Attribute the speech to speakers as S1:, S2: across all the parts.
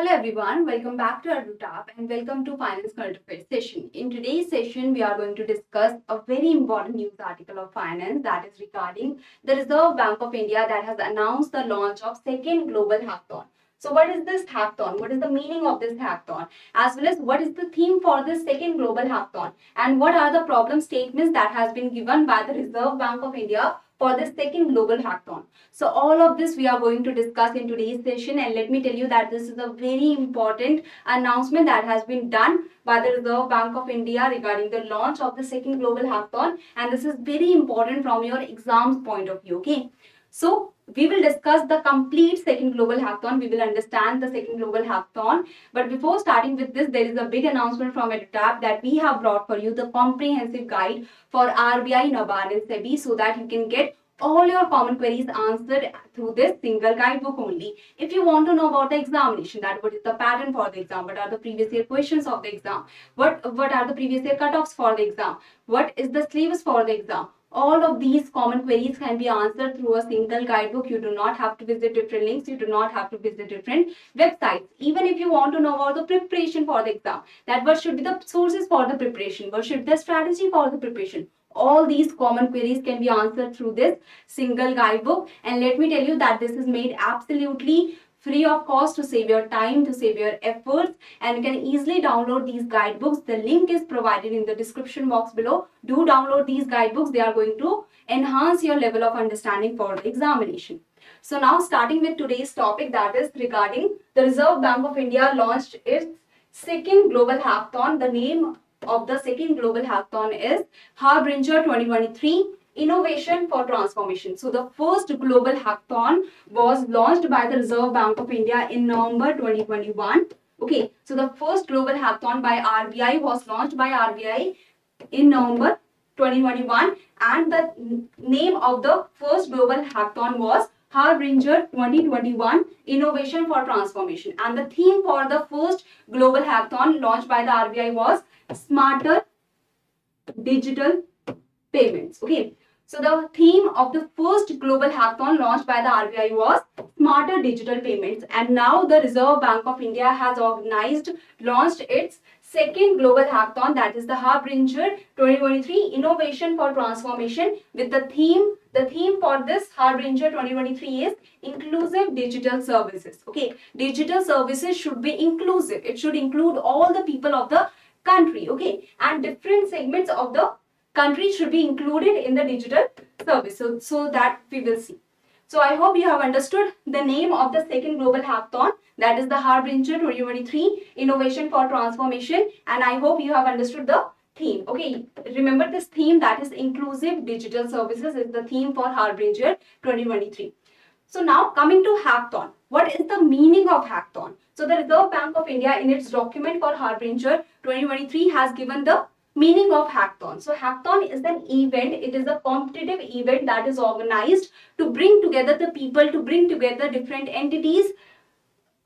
S1: Hello everyone, welcome back to our Tab and welcome to Finance Current Affairs session. In today's session, we are going to discuss a very important news article of finance that is regarding the Reserve Bank of India that has announced the launch of second global hackathon. So what is this hackathon? What is the meaning of this hackathon? As well as what is the theme for this second global hackathon? And what are the problem statements that has been given by the Reserve Bank of India for this second global hackathon? So all of this we are going to discuss in today's session, and let me tell you that this is a very important announcement that has been done by the Reserve Bank of India regarding the launch of the second global hackathon, and this is very important from your exams point of view. Okay, so we will discuss the complete second global hackathon. We will understand the second global hackathon. But before starting with this, there is a big announcement from EduTap that we have brought for you the comprehensive guide for RBI, NABARD and SEBI, so that you can get all your common queries answered through this single guidebook only. If you want to know about the examination, that what is the pattern for the exam, what are the previous year questions of the exam, what are the previous year cutoffs for the exam, what is the syllabus for the exam, all of these common queries can be answered through a single guidebook. You do not have to visit different links. You do not have to visit different websites. Even if you want to know about the preparation for the exam, that what should be the sources for the preparation, what should be the strategy for the preparation, all these common queries can be answered through this single guidebook. And let me tell you that this is made absolutely free of cost to save your time, to save your efforts, and you can easily download these guidebooks. The link is provided in the description box below. Do download these guidebooks. They are going to enhance your level of understanding for the examination. So now starting with today's topic, that is regarding the Reserve Bank of India launched its second global hackathon. The name of the second global hackathon is HARBINGER 2023 Innovation for Transformation. So the first global hackathon was launched by the Reserve Bank of India in November 2021. Okay, so the first global hackathon by RBI was launched by RBI in November 2021, and the name of the first global hackathon was HARBINGER 2021 Innovation for Transformation, and the theme for the first global hackathon launched by the RBI was Smarter Digital Payments. Okay, so the theme of the first global hackathon launched by the RBI was Smarter Digital Payments, and now the Reserve Bank of India has launched its second global hackathon, that is the HARBINGER 2023 Innovation for Transformation, with the theme. The theme for this HARBINGER 2023 is Inclusive Digital Services. Okay, digital services should be inclusive. It should include all the people of the country. Okay, and different segments of the country should be included in the digital service. So that we will see. So I hope you have understood the name of the second global hackathon, that is the HARBINGER 2023 Innovation for Transformation, and I hope you have understood the theme. Okay, remember this theme, that is Inclusive Digital Services, is the theme for HARBINGER 2023. So now coming to hackathon. What is the meaning of hackathon? So the Reserve Bank of India in its document for HARBINGER 2023 has given the meaning of hackathon. So hackathon is an event. It is a competitive event that is organized to bring together the people, to bring together different entities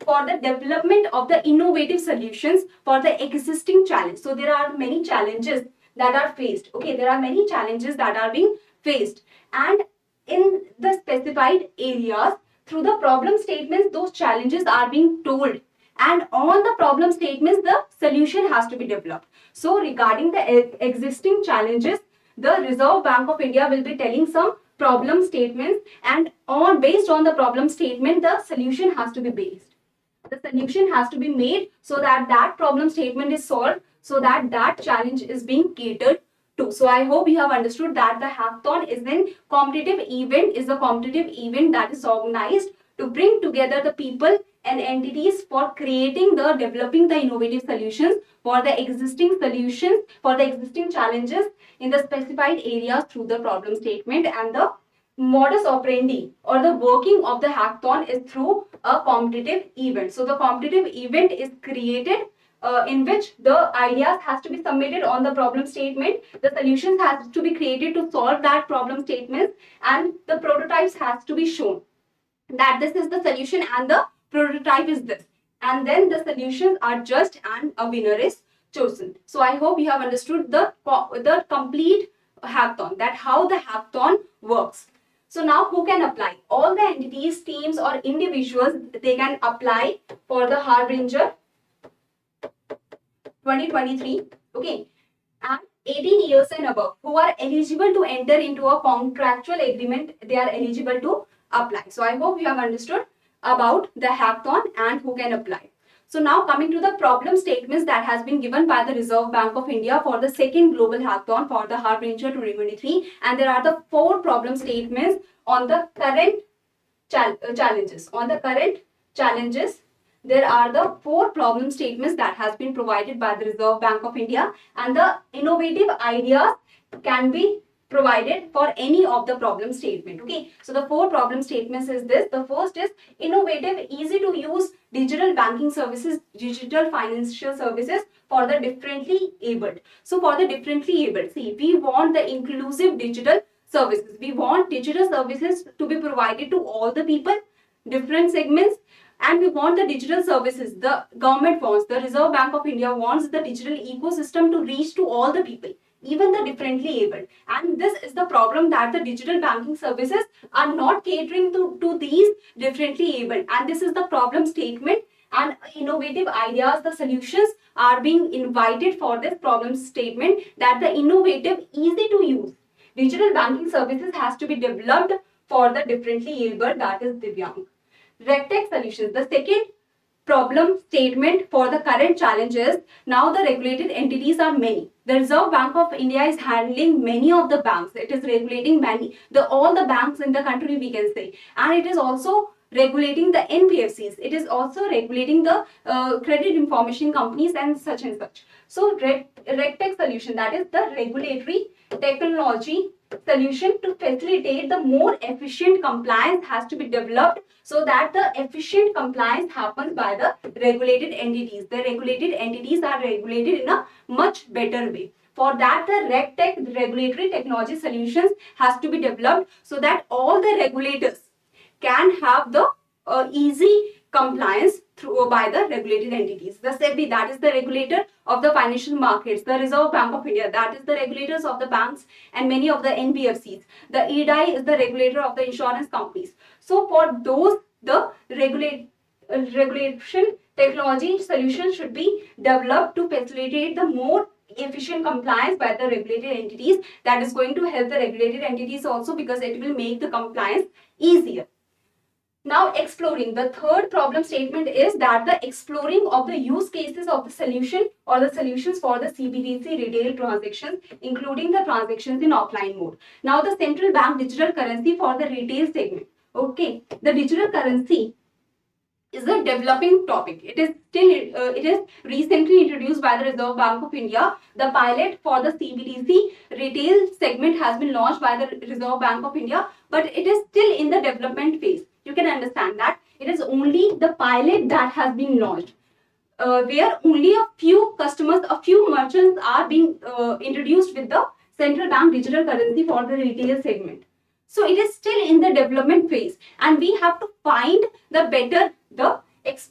S1: for the development of the innovative solutions for the existing challenge. So there are many challenges that are faced. Okay, there are many challenges that are being faced, and in the specified areas, through the problem statements, those challenges are being told, and on the problem statements the solution has to be developed. So regarding the existing challenges, the Reserve Bank of India will be telling some problem statements, and based on the problem statement the solution has to be based. The solution has to be made so that that problem statement is solved, so that that challenge is being catered to. So I hope you have understood that the hackathon is a competitive event that is organized to bring together the people and entities for developing the innovative solutions for the existing challenges in the specified areas through the problem statement. And the modus operandi or the working of the hackathon is through a competitive event. So the competitive event is created in which the ideas has to be submitted on the problem statement, the solutions has to be created to solve that problem statement, and the prototypes has to be shown that this is the solution and the prototype is this, and then the solutions are judged and a winner is chosen. So I hope you have understood the complete hackathon, that how the hackathon works. So now who can apply? All the entities, teams or individuals, they can apply for the Harbinger 2023. Okay. And 18 years and above who are eligible to enter into a contractual agreement, they are eligible to apply. So I hope you have understood about the hackathon and who can apply. So now coming to the problem statements that has been given by the Reserve Bank of India for the second global hackathon for the Harbinger 2023, and there are the 4 problem statements on the current challenges. On the current challenges, there are the 4 problem statements that has been provided by the Reserve Bank of India, and the innovative ideas can be provided for any of the problem statement. Okay, so the 4 problem statements is this. The first is innovative, easy to use digital banking services, digital financial services for the differently abled. So for the differently abled, see, we want the inclusive digital services. We want digital services to be provided to all the people, different segments, and we want the digital services. The government wants, the Reserve Bank of India wants the digital ecosystem to reach to all the people, even the differently abled. And this is the problem, that the digital banking services are not catering to these differently abled. And this is the problem statement, and innovative ideas, the solutions are being invited for this problem statement, that the innovative, easy to use digital banking services has to be developed for the differently abled, that is Divyang. RegTech solutions. The second problem statement for the current challenges, now the regulated entities are many. The Reserve Bank of India is handling many of the banks. It is regulating all the banks in the country, we can say. And it is also regulating the NBFCs. It is also regulating the credit information companies and such and such. So RegTech solution, that is the regulatory technology solution to facilitate the more efficient compliance, has to be developed so that the efficient compliance happens by the regulated entities. The regulated entities are regulated in a much better way. For that, the RegTech, the regulatory technology solutions, has to be developed so that all the regulators can have the easy compliance by the regulated entities. The SEBI, that is the regulator of the financial markets. The Reserve Bank of India, that is the regulators of the banks and many of the NBFCs. The EDI is the regulator of the insurance companies. So for those, the regulation technology solution should be developed to facilitate the more efficient compliance by the regulated entities. That is going to help the regulated entities also, because it will make the compliance easier. Now exploring, the third problem statement is that the exploring of the use cases of the solution or the solutions for the CBDC retail transactions, including the transactions in offline mode. Now the central bank digital currency for the retail segment. Okay, the digital currency is a developing topic. It is recently introduced by the Reserve Bank of India. The pilot for the CBDC retail segment has been launched by the Reserve Bank of India, but it is still in the development phase. You can understand that it is only the pilot that has been launched, where only a few customers, a few merchants are being introduced with the central bank digital currency for the retail segment. So it is still in the development phase, and we have to find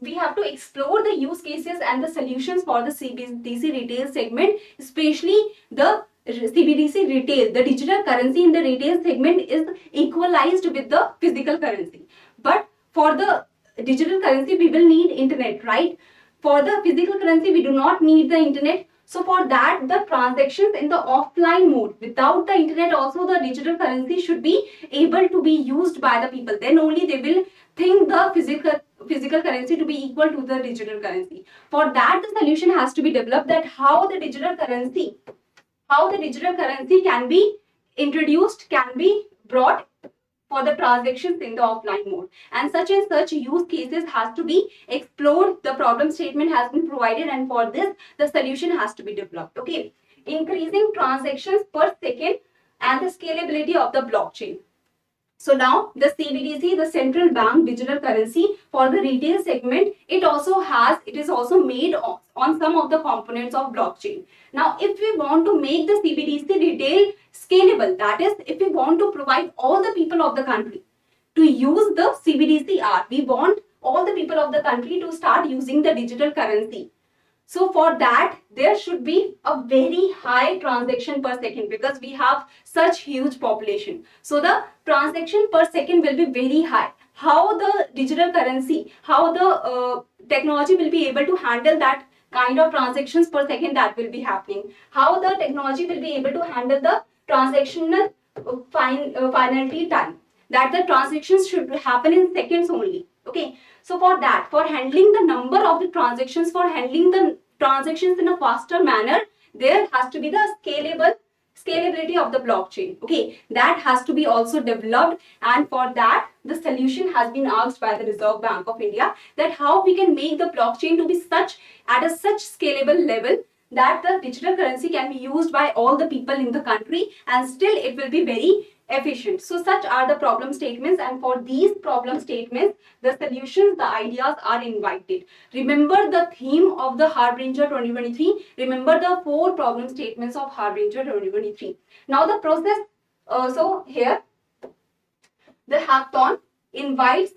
S1: we have to explore the use cases and the solutions for the CBDC retail segment, especially the CBDC retail. The digital currency in the retail segment is equalized with the physical currency. But for the digital currency, we will need internet, right? For the physical currency, we do not need the internet. So for that, the transactions in the offline mode, without the internet also, the digital currency should be able to be used by the people. Then only they will think the physical currency to be equal to the digital currency. For that, the solution has to be developed, that how the digital currency can be introduced, can be brought for the transactions in the offline mode, and such use cases has to be explored. The problem statement has been provided, and for this the solution has to be developed. Okay, increasing transactions per second and the scalability of the blockchain. So now the CBDC, the central bank digital currency for the retail segment, it is also made on some of the components of blockchain. Now if we want to make the CBDC retail scalable, that is, if we want to provide all the people of the country to use the CBDCR, we want all the people of the country to start using the digital currency. So for that, there should be a very high transaction per second because we have such huge population. So the transaction per second will be very high. How the digital currency, how the technology will be able to handle that kind of transactions per second that will be happening? How the technology will be able to handle the transactional finality time? That the transactions should happen in seconds only. Okay, so for that, for handling the number of the transactions, for handling the transactions in a faster manner, there has to be the scalability of the blockchain. Okay, that has to be also developed, and for that the solution has been asked by the Reserve Bank of India, that how we can make the blockchain to be such at a such scalable level that the digital currency can be used by all the people in the country and still it will be very efficient. So such are the problem statements, and for these problem statements the solutions, the ideas are invited. Remember the theme of the Harbinger 2023. Remember the 4 problem statements of Harbinger 2023. Now the process, so here the hackathon invites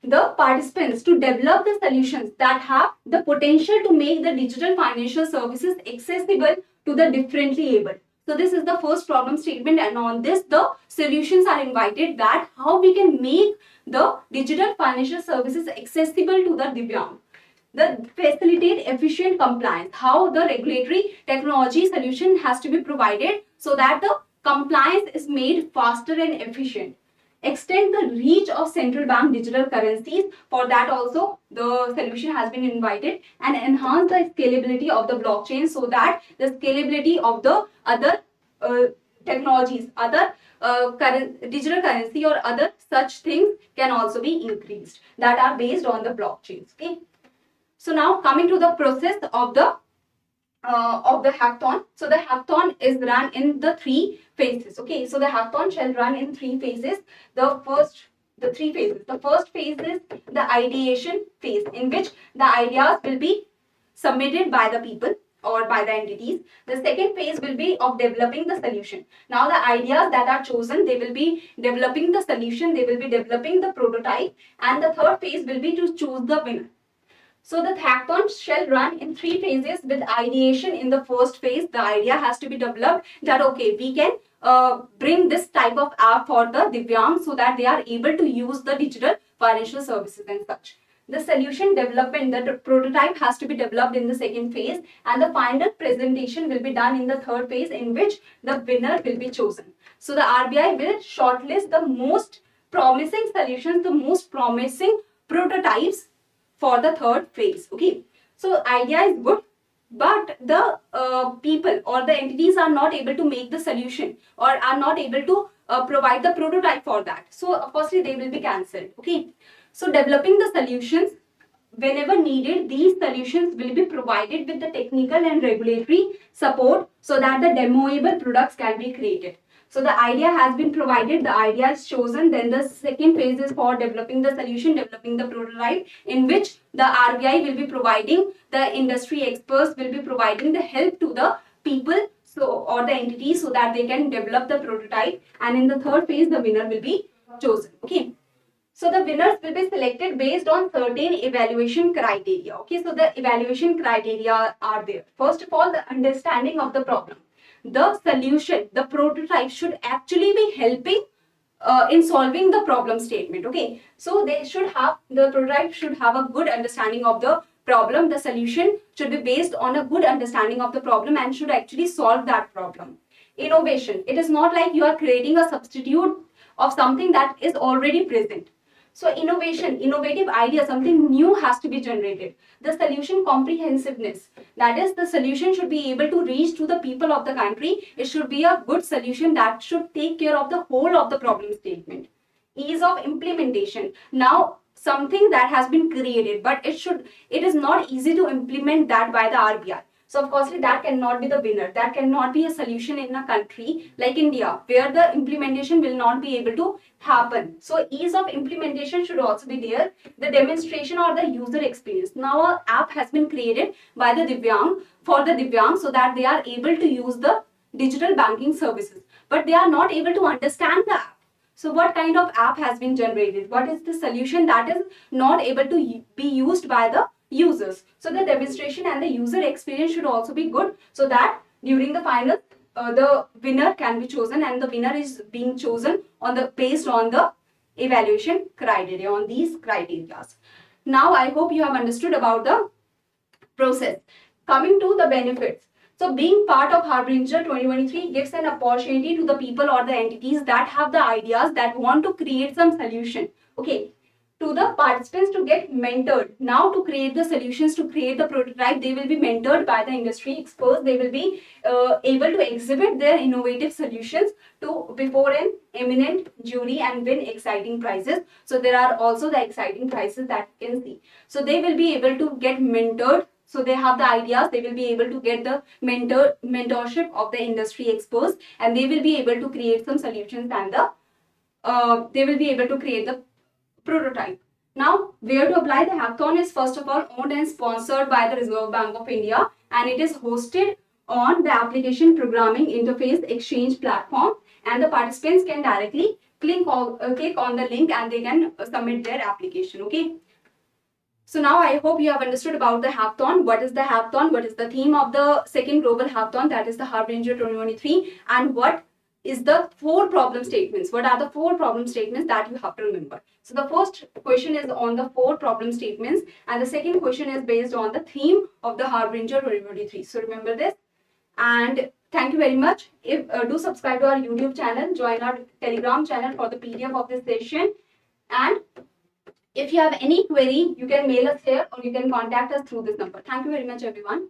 S1: the participants to develop the solutions that have the potential to make the digital financial services accessible to the differently able. So this is the first problem statement, and on this the solutions are invited, that how we can make the digital financial services accessible to the Divyang. The facilitate efficient compliance, how the regulatory technology solution has to be provided so that the compliance is made faster and efficient. Extend the reach of central bank digital currencies, for that also the solution has been invited, and enhance the scalability of the blockchain so that the scalability of the other technologies, other digital currency or other such things can also be increased that are based on the blockchains. Okay. So now coming to the process of the hackathon. So the hackathon is run in the 3 phases. Okay, so the hackathon shall run in 3 phases. The 3 phases. The first phase is the ideation phase, in which the ideas will be submitted by the people or by the entities. The second phase will be of developing the solution. Now the ideas that are chosen, they will be developing the solution, they will be developing the prototype, and the third phase will be to choose the winner. So the hackathon shall run in 3 phases, with ideation in the first phase. The idea has to be developed that okay, we can bring this type of app for the Divyang so that they are able to use the digital financial services and such. The solution development, the prototype has to be developed in the second phase, and the final presentation will be done in the third phase, in which the winner will be chosen. So the RBI will shortlist the most promising solutions, the most promising prototypes for the third phase. Okay, so idea is good, but the people or the entities are not able to make the solution or are not able to provide the prototype for that. So firstly they will be cancelled. Okay, so developing the solutions, whenever needed, these solutions will be provided with the technical and regulatory support so that the demoable products can be created. So the idea has been provided, the idea is chosen, then the second phase is for developing the solution, developing the prototype, in which the RBI will be providing, the industry experts will be providing the help to the people or the entities so that they can develop the prototype, and in the third phase the winner will be chosen. Okay. So the winners will be selected based on certain evaluation criteria. Okay, so the evaluation criteria are there. First of all, the understanding of the problem. The solution, the prototype should actually be helping in solving the problem statement. Okay, so the prototype should have a good understanding of the problem. The solution should be based on a good understanding of the problem and should actually solve that problem. Innovation. It is not like you are creating a substitute of something that is already present. So innovation, innovative idea, something new has to be generated. The solution comprehensiveness, that is, the solution should be able to reach to the people of the country. It should be a good solution that should take care of the whole of the problem statement. Ease of implementation. Now something that has been created, but it is not easy to implement that by the RBI. So of course that cannot be the winner. That cannot be a solution in a country like India, where the implementation will not be able to happen. So ease of implementation should also be there. The demonstration or the user experience. Now an app has been created by the Divyang for the Divyang so that they are able to use the digital banking services, but they are not able to understand the app. So what kind of app has been generated? What is the solution that is not able to be used by the users. So the demonstration and the user experience should also be good, so that during the final the winner can be chosen, and the winner is being chosen based on the evaluation criteria, on these criteria. Now I hope you have understood about the process. Coming to the benefits. So being part of Harbinger 2023 gives an opportunity to the people or the entities that have the ideas, that want to create some solution. Okay, to the participants to get mentored. Now to create the solutions, to create the prototype, they will be mentored by the industry experts. They will be able to exhibit their innovative solutions before an eminent jury and win exciting prizes. So there are also the exciting prizes that you can see. So they will be able to get mentored. So they have the ideas, they will be able to get the mentorship of the industry experts, and they will be able to create some solutions, and they will be able to create the prototype. Now, where to apply? The hackathon is first of all owned and sponsored by the Reserve Bank of India, and it is hosted on the application programming interface exchange platform, and the participants can directly click on the link and they can submit their application. Okay. So now I hope you have understood about the hackathon. What is the hackathon? What is the theme of the second global hackathon, that is the Harbinger 2023, and what is the 4 problem statements? What are the 4 problem statements that you have to remember? So the first question is on the 4 problem statements, and the second question is based on the theme of the Harbinger 2023. So remember this, and thank you very much. If do subscribe to our YouTube channel, join our Telegram channel for the PDF of this session, and if you have any query, you can mail us here or you can contact us through this number. Thank you very much, everyone.